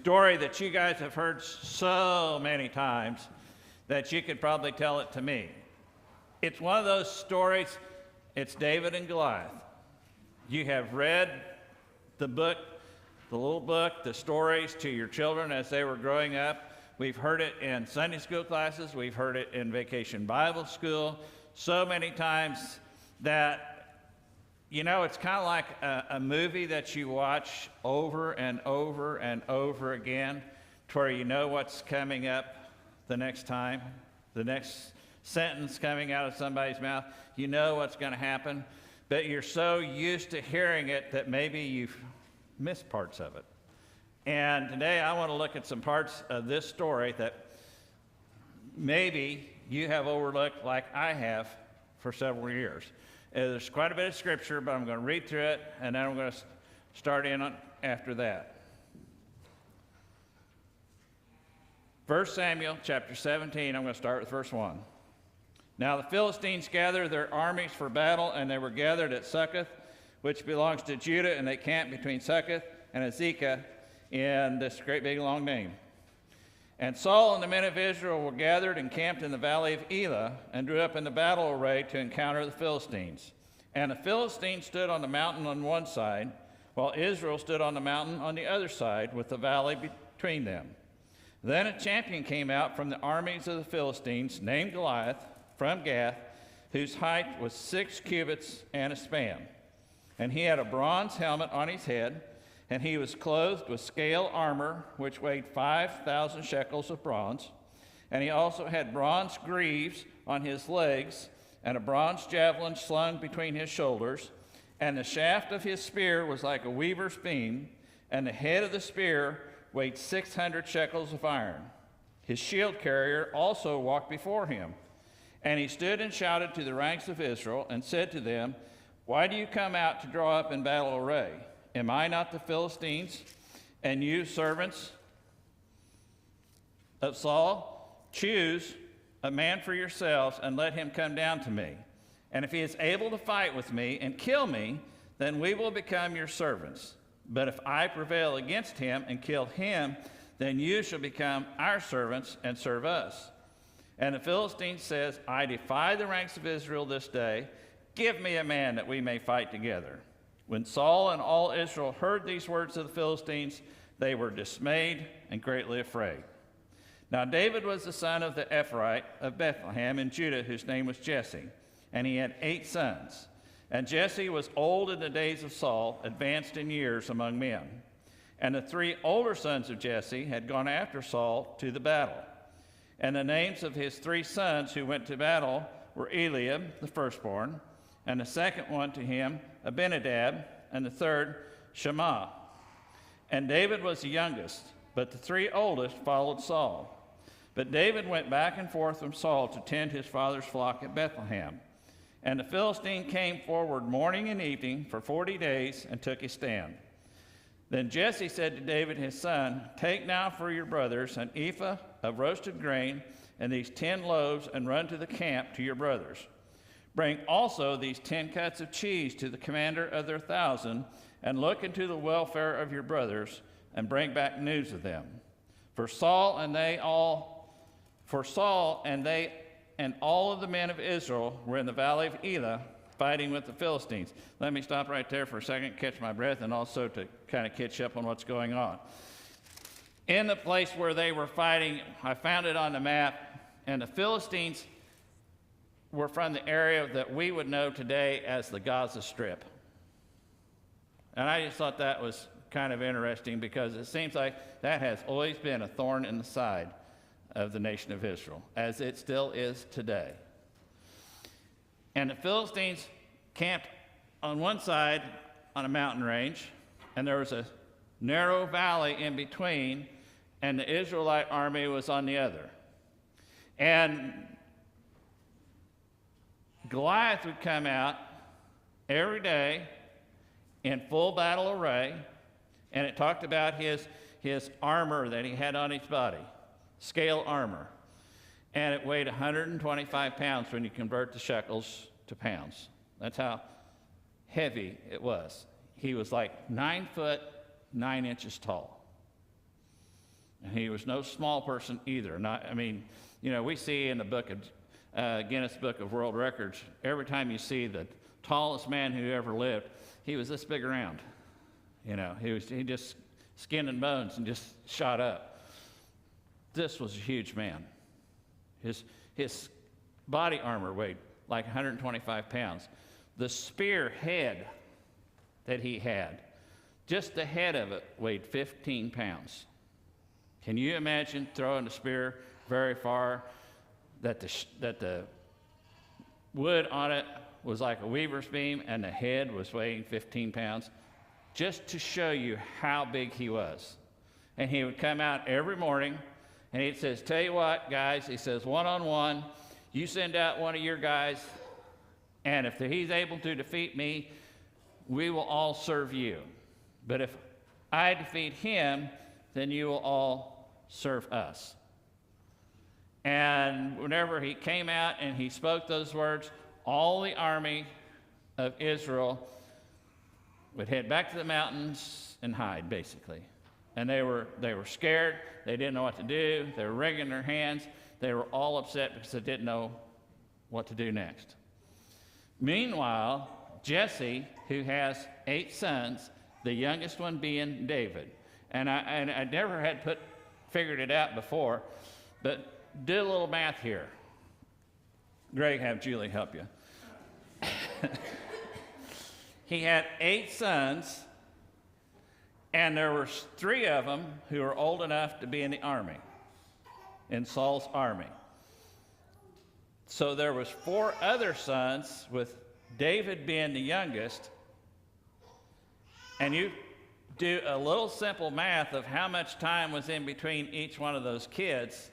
story that you guys have heard so many times that you could probably tell it to me. It's one of those stories, it's David and Goliath. You have read the book, the little book, the stories to your children as they were growing up. We've heard it in Sunday school classes. We've heard it in Vacation Bible School so many times that, you know, it's kind of like a movie that you watch over and over and over again to where you know what's coming up the next time, the next sentence coming out of somebody's mouth. You know what's going to happen, but you're so used to hearing it that maybe you've missed parts of it. And today I want to look at some parts of this story that maybe you have overlooked like I have for several years. There's quite a bit of scripture, but I'm going to read through it, and then I'm going to start in on after that. 1 Samuel chapter 17, I'm going to start with verse 1. Now the Philistines gathered their armies for battle, and they were gathered at Succoth, which belongs to Judah, and they camped between Succoth and Azekah in this great big long name. And Saul and the men of Israel were gathered and camped in the valley of Elah and drew up in the battle array to encounter the Philistines. And the Philistines stood on the mountain on one side, while Israel stood on the mountain on the other side with the valley between them. Then a champion came out from the armies of the Philistines, named Goliath, from Gath, whose height was 6 cubits and a span. And he had a bronze helmet on his head, and he was clothed with scale armor, which weighed 5,000 shekels of bronze. And he also had bronze greaves on his legs, and a bronze javelin slung between his shoulders. And the shaft of his spear was like a weaver's beam, and the head of the spear weighed 600 shekels of iron. His shield carrier also walked before him. And he stood and shouted to the ranks of Israel, and said to them, "Why do you come out to draw up in battle array? Am I not the Philistines, and you servants of Saul? Choose a man for yourselves, and let him come down to me. And if he is able to fight with me and kill me, then we will become your servants. But if I prevail against him and kill him, then you shall become our servants and serve us." And the Philistine says, "I defy the ranks of Israel this day. Give me a man that we may fight together." When Saul and all Israel heard these words of the Philistines, they were dismayed and greatly afraid. Now David was the son of the Ephraite of Bethlehem in Judah, whose name was Jesse, and he had 8 sons. And Jesse was old in the days of Saul, advanced in years among men. And the 3 older sons of Jesse had gone after Saul to the battle. And the names of his 3 sons who went to battle were Eliab, the firstborn, and the second one to him, Abinadab, and the third, Shammah. And David was the youngest, but the 3 oldest followed Saul. But David went back and forth from Saul to tend his father's flock at Bethlehem. And the Philistine came forward morning and evening for 40 days and took his stand. Then Jesse said to David his son, "Take now for your brothers an ephah of roasted grain and these 10 loaves, and run to the camp to your brothers. Bring also these 10 cuts of cheese to the commander of their 1,000, and look into the welfare of your brothers, and bring back news of them. For Saul and they and all of the men of Israel were in the valley of Elah, fighting with the Philistines." Let me stop right there for a second, catch my breath, and also to kind of catch up on what's going on. In the place where they were fighting, I found it on the map, and the Philistines were from the area that we would know today as the Gaza Strip. And I just thought that was kind of interesting, because it seems like that has always been a thorn in the side of the nation of Israel, as it still is today. And the Philistines camped on one side on a mountain range, and there was a narrow valley in between, and the Israelite army was on the other. And Goliath would come out every day in full battle array, and it talked about his armor that he had on his body, scale armor. And it weighed 125 pounds when you convert the shekels to pounds. That's how heavy it was. He was like 9 foot, 9 inches tall. And he was no small person either. We see in the book of Guinness Book of World Records, every time you see the tallest man who ever lived, he was this big around. He just skin and bones and just shot up. This was a huge man. His body armor weighed like 125 pounds. The spear head that he had, just the head of it weighed 15 pounds. Can you imagine throwing a spear very far, that the wood on it was like a weaver's beam and the head was weighing 15 pounds? Just to show you how big he was. And he would come out every morning and he says, tell you what, guys, he says, one-on-one, you send out one of your guys, and if he's able to defeat me, we will all serve you. But if I defeat him, then you will all serve us. And whenever he came out and he spoke those words, all the army of Israel would head back to the mountains and hide, basically. And they were scared. They didn't know what to do. They were wringing their hands. They were all upset because they didn't know what to do next. Meanwhile, Jesse, who has 8 sons, the youngest one being David. And I never had figured it out before, but do a little math here. Greg, have Julie help you. He had 8 sons, and there were 3 of them who were old enough to be in the army, in Saul's army. So there was 4 other sons, with David being the youngest. And you do a little simple math of how much time was in between each one of those kids.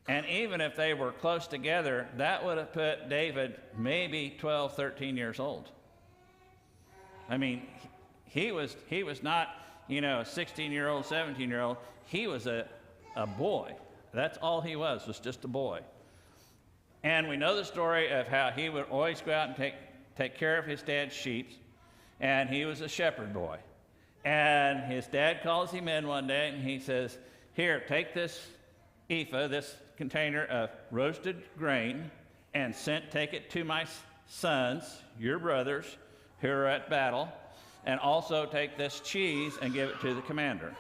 And even if they were close together, that would have put David maybe 12, 13 years old. I mean, he was not, a 16-year-old, 17-year-old. He was a boy. That's all he was just a boy. And we know the story of how he would always go out and take care of his dad's sheep, and he was a shepherd boy. And his dad calls him in one day, and he says, here, take this ephah, this container of roasted grain, and take it to my sons, your brothers, who are at battle, and also take this cheese and give it to the commander.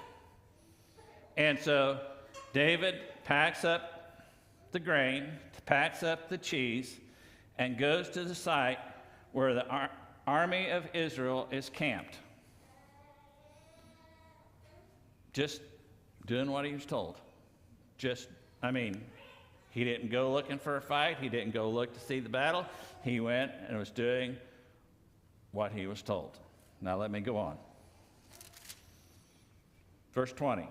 And so David packs up the grain, packs up the cheese, and goes to the site where the army of Israel is camped. Just doing what he was told. He didn't go looking for a fight. He didn't go look to see the battle. He went and was doing what he was told. Now let me go on. Verse 20.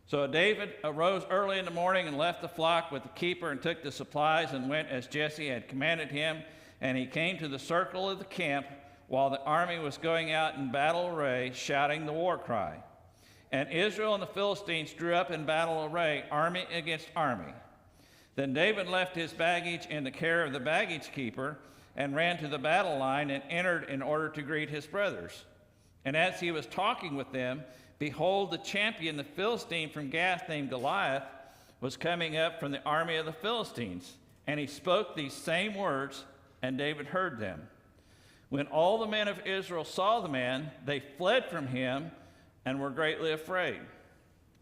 So David arose early in the morning and left the flock with the keeper and took the supplies and went as Jesse had commanded him. And he came to the circle of the camp while the army was going out in battle array, shouting the war cry. And Israel and the Philistines drew up in battle array, army against army. Then David left his baggage in the care of the baggage keeper and ran to the battle line and entered in order to greet his brothers. And as he was talking with them, behold, the champion, the Philistine from Gath named Goliath, was coming up from the army of the Philistines. And he spoke these same words, and David heard them. When all the men of Israel saw the man, they fled from him and were greatly afraid.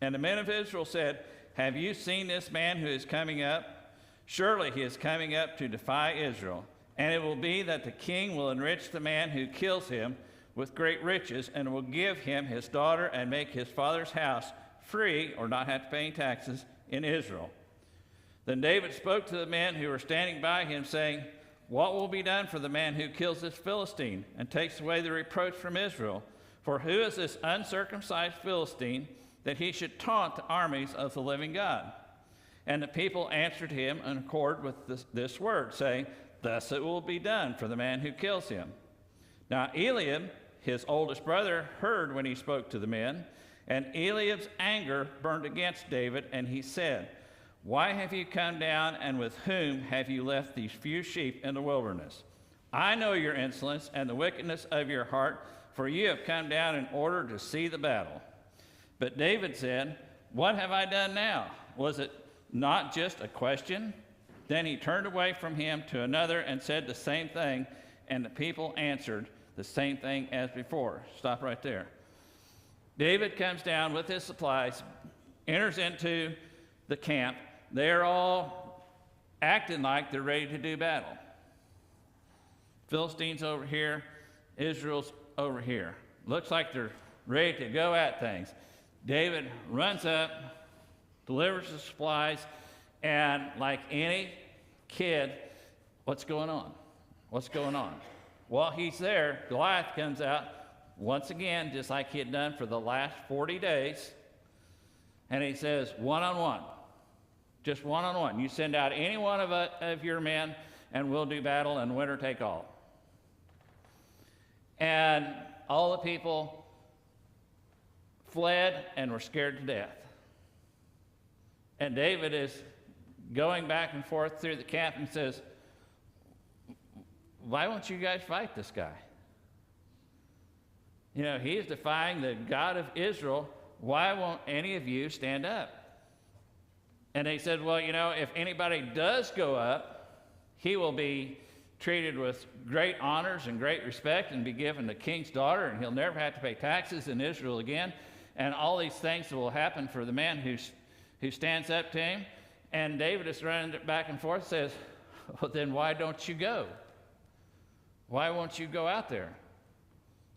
And the men of Israel said, have you seen this man who is coming up? Surely he is coming up to defy Israel. And it will be that the king will enrich the man who kills him with great riches, and will give him his daughter and make his father's house free, or not have to pay any taxes, in Israel. Then David spoke to the men who were standing by him, saying, what will be done for the man who kills this Philistine and takes away the reproach from Israel? For who is this uncircumcised Philistine that he should taunt the armies of the living God? And the people answered him in accord with this word, saying, thus it will be done for the man who kills him. Now Eliab, his oldest brother, heard when he spoke to the men, and Eliab's anger burned against David, and he said, why have you come down, and with whom have you left these few sheep in the wilderness? I know your insolence and the wickedness of your heart, for you have come down in order to see the battle. But David said, "What have I done now? Was it not just a question?" Then he turned away from him to another and said the same thing, and the people answered the same thing as before. Stop right there. David comes down with his supplies, enters into the camp. They're all acting like they're ready to do battle. Philistines over here, Israel's over here. Looks like they're ready to go at things. David runs up, delivers the supplies, and like any kid, what's going on? What's going on? While he's there, Goliath comes out once again, just like he had done for the last 40 days, and he says, one-on-one, just one-on-one. You send out any one of your men, and we'll do battle, and winner take all. And all the people fled and were scared to death. And David is going back and forth through the camp and says, "Why won't you guys fight this guy? You know, he's defying the God of Israel. Why won't any of you stand up?" And they said, "Well, you know, if anybody does go up, he will be treated with great honors and great respect and be given the king's daughter, and he'll never have to pay taxes in Israel again. And all these things will happen for the man who stands up to him." And David is running back and forth, says, "Well, then why don't you go? Why won't you go out there?"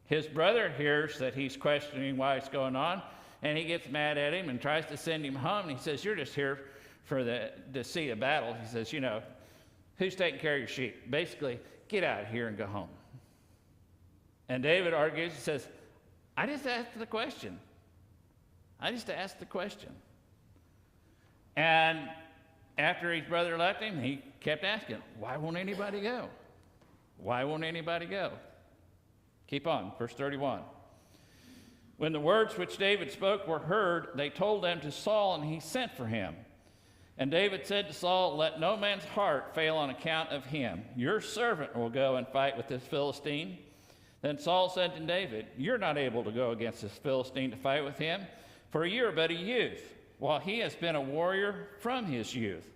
His brother hears that he's questioning why it's going on, and he gets mad at him and tries to send him home. And he says, "You're just here to see a battle." He says, "You know, who's taking care of your sheep? Basically, get out of here and go home." And David argues, he says, "I just asked the question. I just asked the question." And after his brother left him, he kept asking, "Why won't anybody go? Why won't anybody go?" Keep on, verse 31. When the words which David spoke were heard, they told them to Saul, and he sent for him. And David said to Saul, "Let no man's heart fail on account of him. Your servant will go and fight with this Philistine." Then Saul said to David, "You're not able to go against this Philistine to fight with him, for you're but a youth, while he has been a warrior from his youth."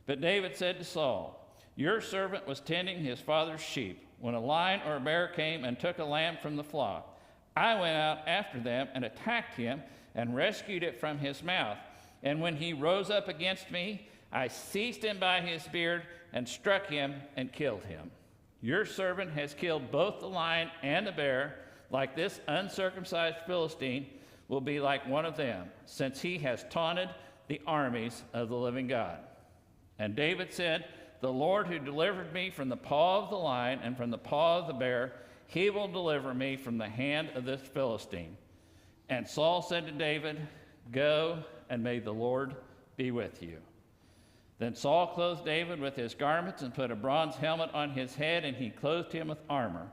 But David said to Saul, "Your servant was tending his father's sheep, when a lion or a bear came and took a lamb from the flock. I went out after them and attacked him and rescued it from his mouth. And when he rose up against me, I seized him by his beard and struck him and killed him. Your servant has killed both the lion and the bear. Like this uncircumcised Philistine will be like one of them, since he has taunted the armies of the living God." And David said, "The Lord who delivered me from the paw of the lion and from the paw of the bear, he will deliver me from the hand of this Philistine." And Saul said to David, "Go, and may the Lord be with you." Then Saul clothed David with his garments and put a bronze helmet on his head, and he clothed him with armor.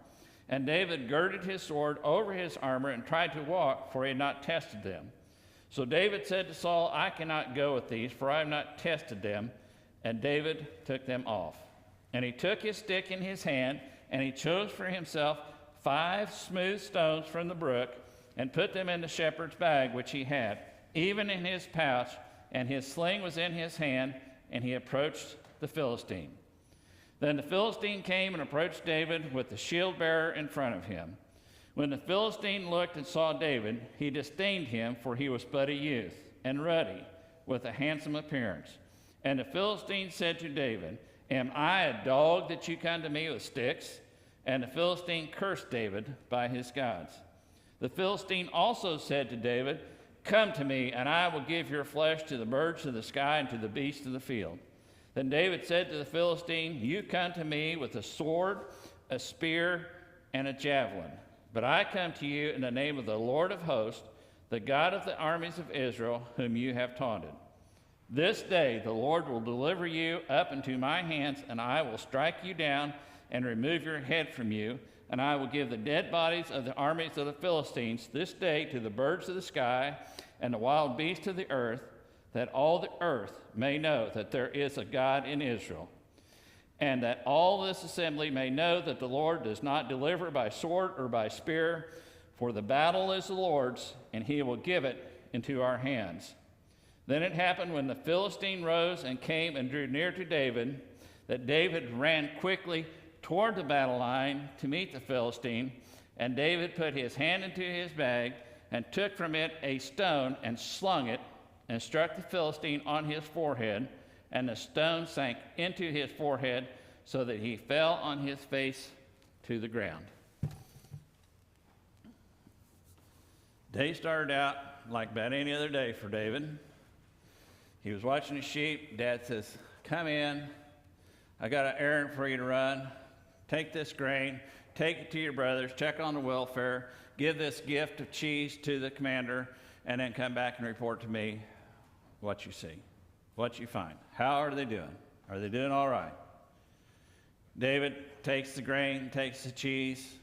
And David girded his sword over his armor and tried to walk, for he had not tested them. So David said to Saul, "I cannot go with these, for I have not tested them." And David took them off. And he took his stick in his hand, and he chose for himself 5 smooth stones from the brook, and put them in the shepherd's bag which he had, even in his pouch, and his sling was in his hand, and he approached the Philistine. Then the Philistine came and approached David with the shield bearer in front of him. When the Philistine looked and saw David, he disdained him, for he was but a youth, and ruddy, with a handsome appearance. And the Philistine said to David, "Am I a dog that you come to me with sticks?" And the Philistine cursed David by his gods. The Philistine also said to David, "Come to me, and I will give your flesh to the birds of the sky and to the beasts of the field." Then David said to the Philistine, "You come to me with a sword, a spear, and a javelin. But I come to you in the name of the Lord of hosts, the God of the armies of Israel, whom you have taunted. This day the Lord will deliver you up into my hands, and I will strike you down and remove your head from you, and I will give the dead bodies of the armies of the Philistines this day to the birds of the sky and the wild beasts of the earth, that all the earth may know that there is a God in Israel, and that all this assembly may know that the Lord does not deliver by sword or by spear, for the battle is the Lord's, and he will give it into our hands. Then it happened when the Philistine rose and came and drew near to David, that David ran quickly toward the battle line to meet the Philistine. And David put his hand into his bag and took from it a stone and slung it and struck the Philistine on his forehead. And the stone sank into his forehead so that he fell on his face to the ground. Day started out like about any other day for David. He was watching his sheep. Dad says, "Come in. I got an errand for you to run. Take this grain, take it to your brothers, check on the welfare, give this gift of cheese to the commander, and then come back and report to me what you see, what you find. How are they doing? Are they doing all right?" David takes the grain, takes the cheese,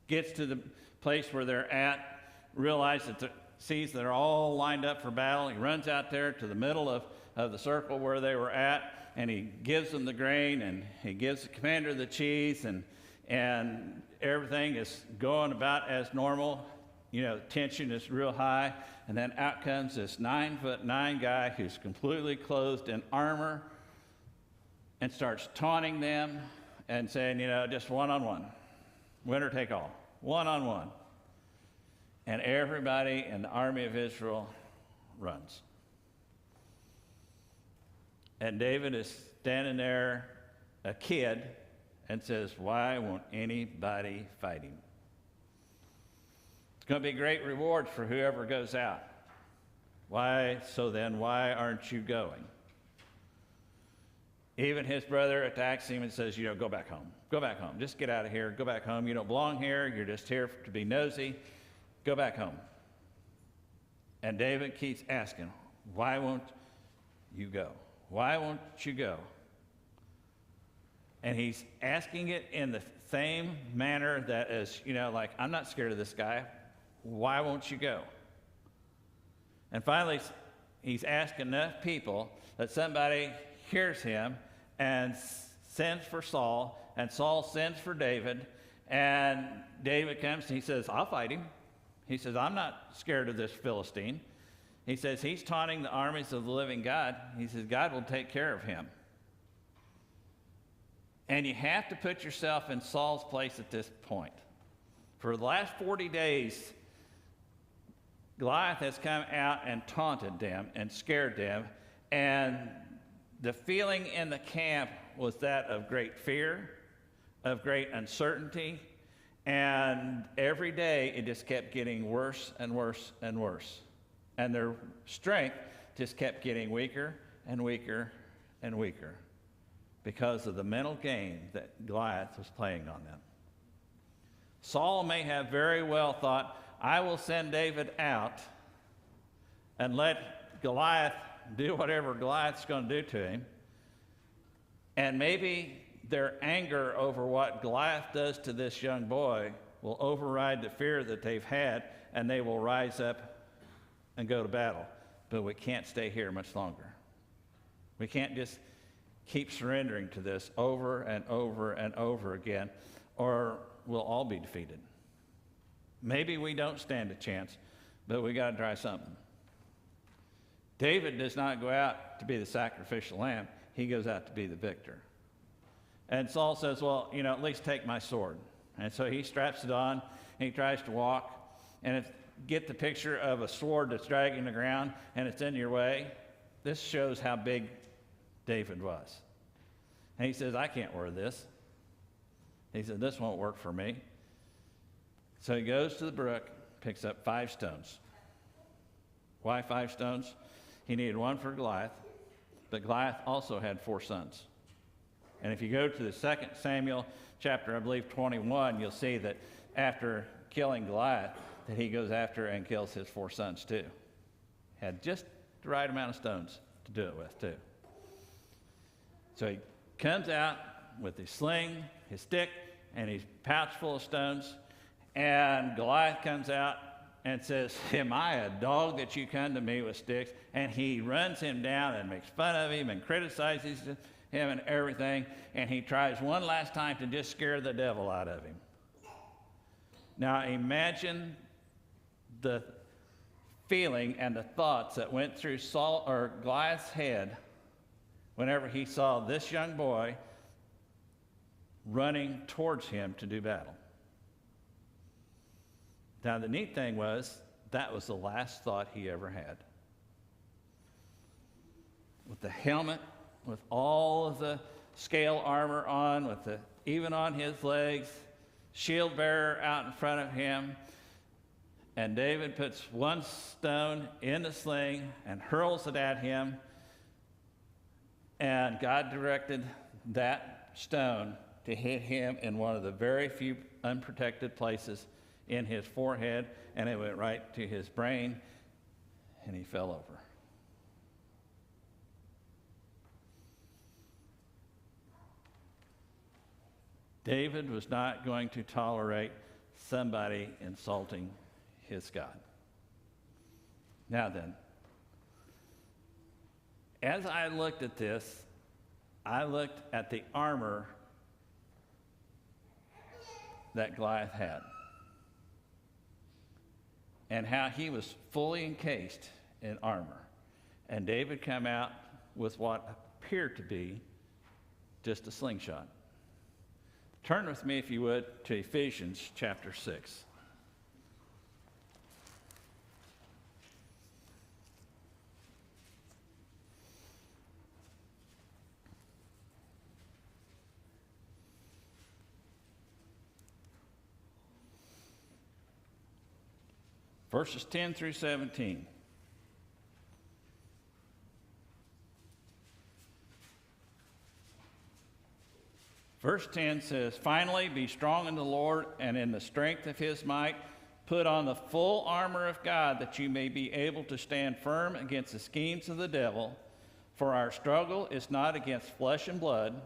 gets to the place where they're at, realizes that sees they're all lined up for battle. He runs out there to the middle of the circle where they were at, and he gives them the grain, and he gives the commander the cheese, and everything is going about as normal. You know, tension is real high, and then out comes this 9'9" guy who's completely clothed in armor and starts taunting them and saying, you know, just one-on-one, winner take all, one-on-one. And everybody in the army of Israel runs. And David is standing there, a kid, and says, "Why won't anybody fight him?" It's going to be great rewards for whoever goes out. Why? So then, why aren't you going? Even his brother attacks him and says, you know, go back home. Go back home. Just get out of here. Go back home. You don't belong here. You're just here to be nosy. Go back home. And David keeps asking, why won't you go? Why won't you go? And he's asking it in the same manner that is, you know, like, I'm not scared of this guy. Why won't you go? And finally, he's asked enough people that somebody hears him and sends for Saul, and Saul sends for David, and David comes and he says, I'll fight him. He says, I'm not scared of this Philistine. He says, he's taunting the armies of the living God. He says, God will take care of him. And you have to put yourself in Saul's place at this point. For the last 40 days, Goliath has come out and taunted them and scared them. And the feeling in the camp was that of great fear, of great uncertainty. And every day it just kept getting worse and worse and worse. And their strength just kept getting weaker and weaker and weaker because of the mental game that Goliath was playing on them. Saul may have very well thought, I will send David out and let Goliath do whatever Goliath's going to do to him. And maybe their anger over what Goliath does to this young boy will override the fear that they've had, and they will rise up and go to battle. But we can't stay here much longer. We can't just keep surrendering to this over and over and over again, or we'll all be defeated. Maybe we don't stand a chance, but we got to try something. David does not go out to be the sacrificial lamb. He goes out to be the victor. And Saul says, well, you know, at least take my sword. And so he straps it on, and he tries to walk. And if get the picture of a sword that's dragging the ground, and it's in your way, this shows how big David was. And he says, I can't wear this. He said, this won't work for me. So he goes to the brook, picks up 5 stones. Why 5 stones? He needed one for Goliath, but Goliath also had 4 sons. And if you go to the 2 Samuel chapter, I believe 21, you'll see that after killing Goliath, that he goes after and kills his 4 sons too. Had just the right amount of stones to do it with too. So he comes out with his sling, his stick, and his pouch full of stones, and Goliath comes out and says, am I a dog that you come to me with sticks? And he runs him down and makes fun of him and criticizes him and everything, and he tries one last time to just scare the devil out of him. Now imagine the feeling and the thoughts that went through Saul or Goliath's head whenever he saw this young boy running towards him to do battle. Now, the neat thing was, that was the last thought he ever had. With the helmet, with all of the scale armor on, even on his legs, shield bearer out in front of him, and David puts one stone in the sling and hurls it at him, and God directed that stone to hit him in one of the very few unprotected places in his forehead, and it went right to his brain, and he fell over. David was not going to tolerate somebody insulting his God. Now then, as I looked at this, I looked at the armor that Goliath had and how he was fully encased in armor. And David came out with what appeared to be just a slingshot. Turn with me, if you would, to Ephesians chapter 6. Verses 10 through 17. Verse 10 says, "Finally, be strong in the Lord and in the strength of his might. Put on the full armor of God, that you may be able to stand firm against the schemes of the devil. For our struggle is not against flesh and blood,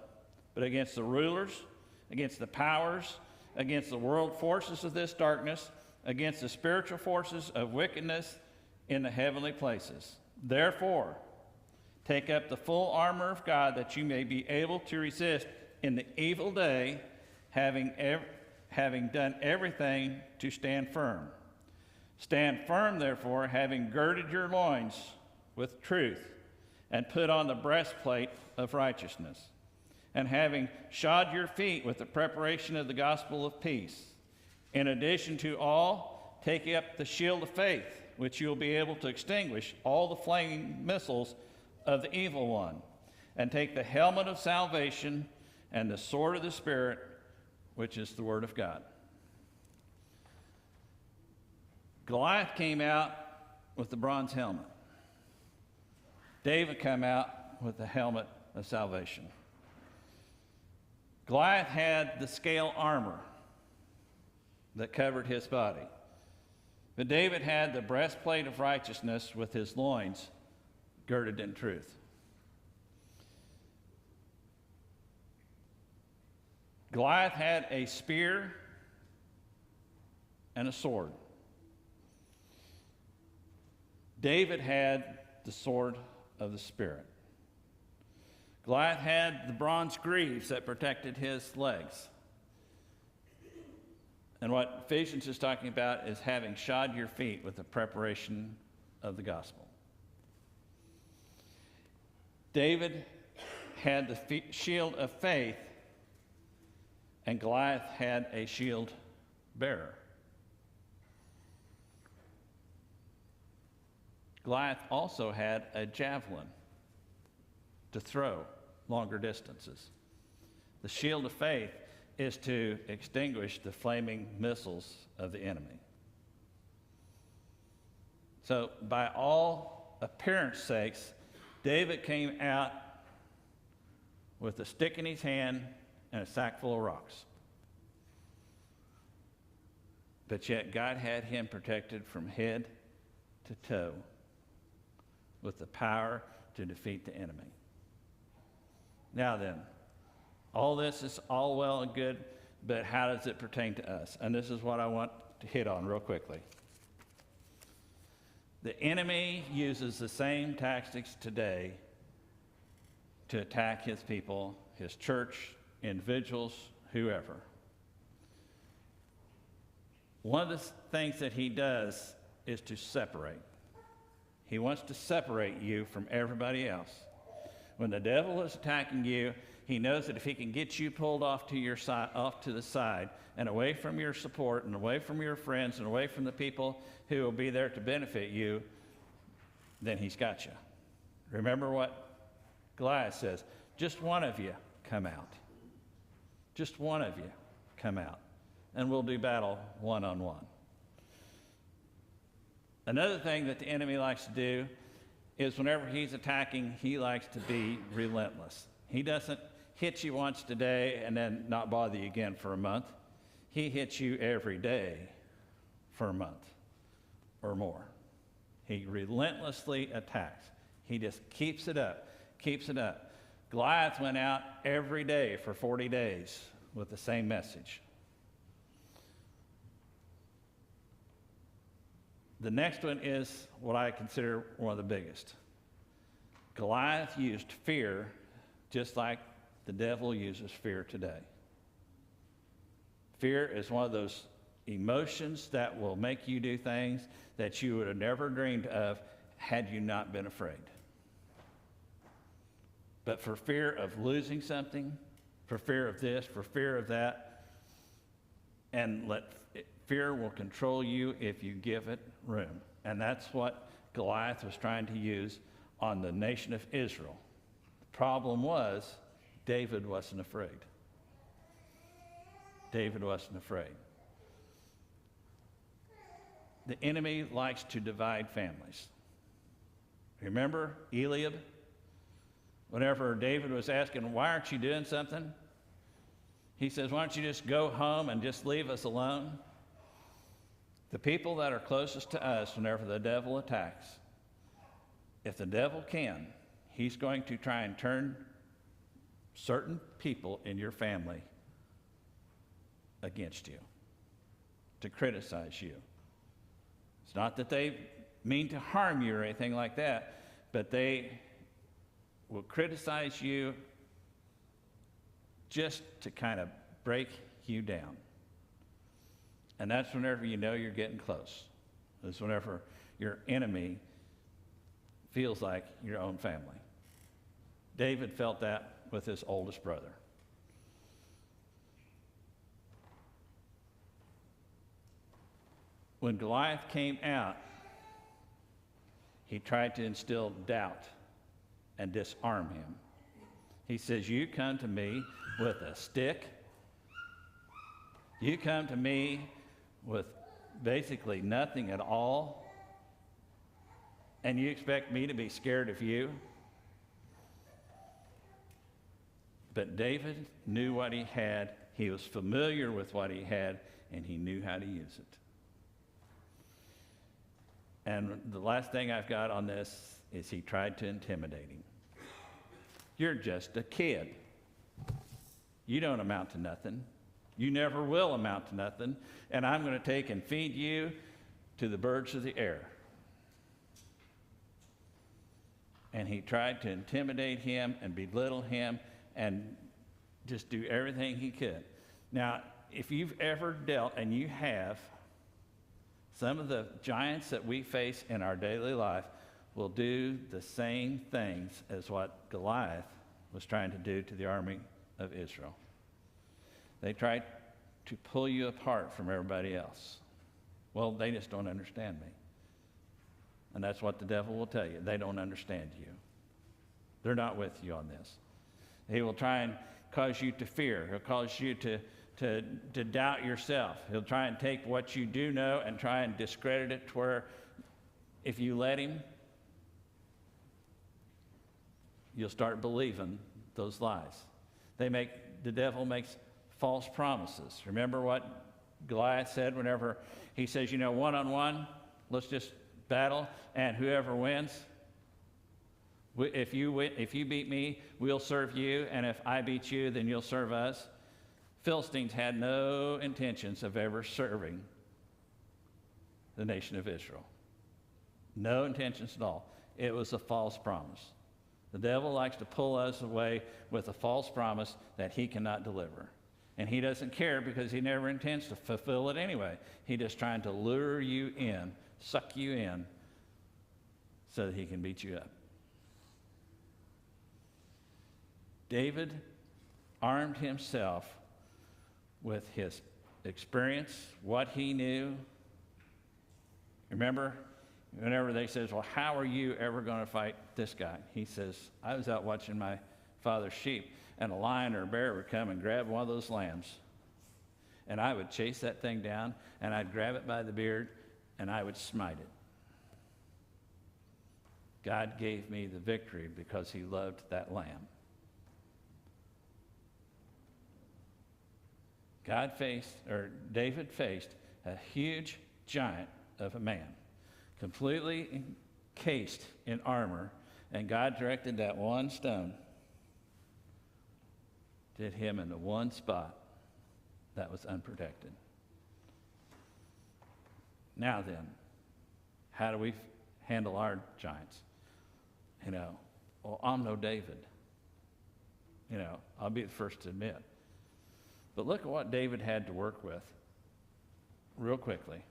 but against the rulers, against the powers, against the world forces of this darkness, against the spiritual forces of wickedness in the heavenly places. Therefore, take up the full armor of God, that you may be able to resist in the evil day, having done everything to stand firm. Stand firm, therefore, having girded your loins with truth, and put on the breastplate of righteousness, and having shod your feet with the preparation of the gospel of peace. In addition to all, take up the shield of faith, which you will be able to extinguish all the flaming missiles of the evil one, and take the helmet of salvation and the sword of the Spirit, which is the word of God." Goliath came out with the bronze helmet. David came out with the helmet of salvation. Goliath had the scale armor that covered his body, but David had the breastplate of righteousness with his loins girded in truth. Goliath had a spear and a sword. David had the sword of the Spirit. Goliath had the bronze greaves that protected his legs. And what Ephesians is talking about is having shod your feet with the preparation of the gospel. David had the shield of faith, and Goliath had a shield bearer. Goliath also had a javelin to throw longer distances. The shield of faith is to extinguish the flaming missiles of the enemy. So, by all appearance sakes, David came out with a stick in his hand and a sack full of rocks. But yet God had him protected from head to toe with the power to defeat the enemy. Now then, all this is all well and good, but how does it pertain to us? And this is what I want to hit on real quickly. The enemy uses the same tactics today to attack his people, his church, individuals, whoever. One of the things that he does is to separate. He wants to separate you from everybody else. When the devil is attacking you, he knows that if he can get you pulled off to your side, off to the side, and away from your support, and away from your friends, and away from the people who will be there to benefit you, then he's got you. Remember what Goliath says, just one of you come out. Just one of you come out, and we'll do battle one-on-one. Another thing that the enemy likes to do is whenever he's attacking, he likes to be relentless. He doesn't hit you once today and then not bother you again for a month. He hits you every day for a month or more. He relentlessly attacks. He just keeps it up, keeps it up. Goliath went out every day for 40 days with the same message. The next one is what I consider one of the biggest. Goliath used fear just like the devil uses fear today. Fear is one of those emotions that will make you do things that you would have never dreamed of had you not been afraid. But for fear of losing something, for fear of this, for fear of that, and fear will control you if you give it room. And that's what Goliath was trying to use on the nation of Israel. The problem was David wasn't afraid. David wasn't afraid. The enemy likes to divide families. Remember Eliab? Whenever David was asking, why aren't you doing something? He says, why don't you just go home and just leave us alone? The people that are closest to us, whenever the devil attacks, if the devil can, he's going to try and turn certain people in your family against you, to criticize you. It's not that they mean to harm you or anything like that, but they will criticize you just to kind of break you down. And that's whenever you know you're getting close. It's whenever your enemy feels like your own family. David felt that with his oldest brother. When Goliath came out, he tried to instill doubt and disarm him. He says, you come to me with a stick. You come to me with basically nothing at all, and you expect me to be scared of you? But David knew what he had. He was familiar with what he had, and he knew how to use it. And the last thing I've got on this is he tried to intimidate him. You're just a kid. You don't amount to nothing. You never will amount to nothing. And I'm going to take and feed you to the birds of the air. And he tried to intimidate him and belittle him and just do everything he could. Now, if you've ever dealt, and you have, some of the giants that we face in our daily life will do the same things as what Goliath was trying to do to the army of Israel. They try to pull you apart from everybody else. Well, they just don't understand me. And that's what the devil will tell you. They don't understand you. They're not with you on this. He will try and cause you to fear. He'll cause you to doubt yourself. He'll try and take what you do know and try and discredit it to where if you let him, you'll start believing those lies. The devil makes false promises. Remember what Goliath said whenever he says, one-on-one, let's just battle, and whoever wins, if you beat me, we'll serve you, and if I beat you, then you'll serve us. Philistines had no intentions of ever serving the nation of Israel. No intentions at all. It was a false promise. The devil likes to pull us away with a false promise that he cannot deliver. And he doesn't care because he never intends to fulfill it anyway. He's just trying to lure you in, suck you in, so that he can beat you up. David armed himself with his experience, what he knew. Remember, whenever they says, well, how are you ever going to fight this guy? He says, I was out watching my father's sheep, and a lion or a bear would come and grab one of those lambs, and I would chase that thing down, and I'd grab it by the beard, and I would smite it. God gave me the victory because he loved that lamb. David faced a huge giant of a man, completely encased in armor, and God directed that one stone, did him in the one spot that was unprotected. Now then, how do we handle our giants? Well, I'm no David. I'll be the first to admit. But look at what David had to work with real quickly.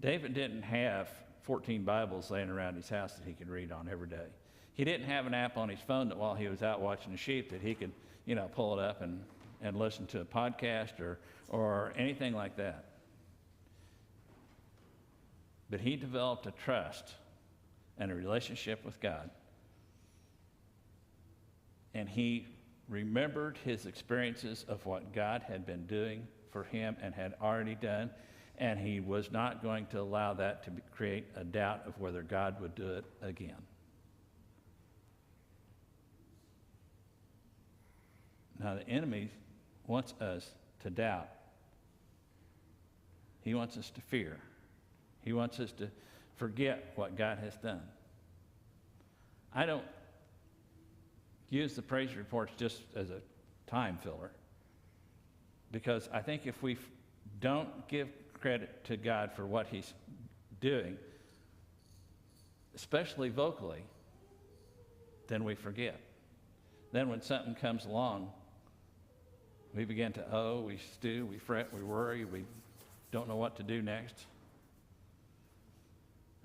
David didn't have 14 Bibles laying around his house that he could read on every day. He didn't have an app on his phone that while he was out watching the sheep that he could, pull it up and listen to a podcast or anything like that. But he developed a trust and a relationship with God. And he remembered his experiences of what God had been doing for him and had already done, and he was not going to allow that to create a doubt of whether God would do it again. Now, the enemy wants us to doubt. He wants us to fear. He wants us to forget what God has done. I don't use the praise reports just as a time filler, because I think if we don't give credit to God for what he's doing, especially vocally, then we forget. Then when something comes along, we begin to we stew, we fret, we worry, we don't know what to do next.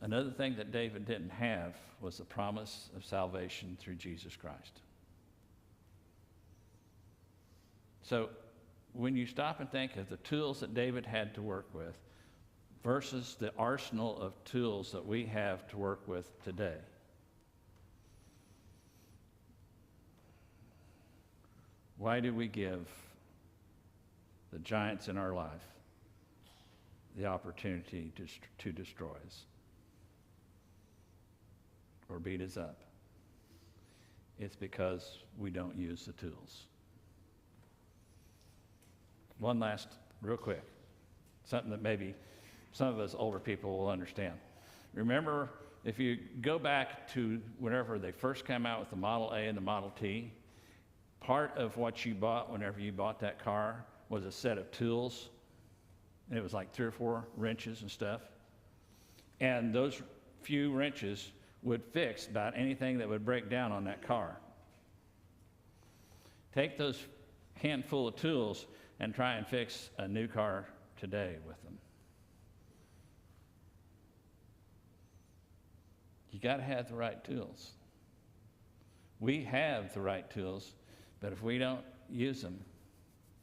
Another thing that David didn't have was the promise of salvation through Jesus Christ. So when you stop and think of the tools that David had to work with versus the arsenal of tools that we have to work with today, why do we give the giants in our life the opportunity to destroy us or beat us up? It's because we don't use the tools. One last, real quick, something that maybe some of us older people will understand. Remember, if you go back to whenever they first came out with the Model A and the Model T, part of what you bought whenever you bought that car was a set of tools. And it was like 3 or 4 wrenches and stuff. And those few wrenches would fix about anything that would break down on that car. Take those handful of tools and try and fix a new car today with them. You got to have the right tools. We have the right tools, but if we don't use them,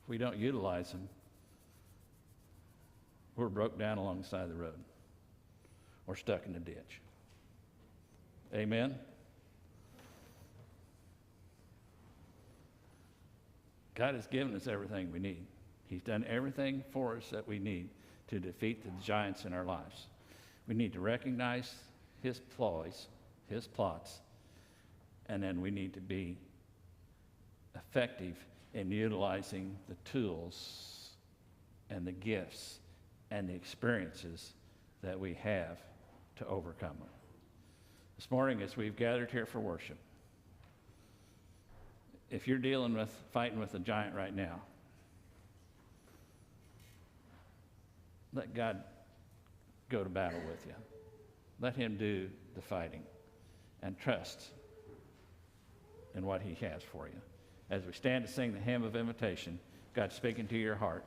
if we don't utilize them, we're broke down along the side of the road or stuck in the ditch. Amen? God has given us everything we need. He's done everything for us that we need to defeat the giants in our lives. We need to recognize his ploys, his plots, and then we need to be effective in utilizing the tools and the gifts and the experiences that we have to overcome them. This morning, as we've gathered here for worship, if you're fighting with a giant right now, let God go to battle with you. Let him do the fighting and trust in what he has for you. As we stand to sing the hymn of invitation, God's speaking to your heart.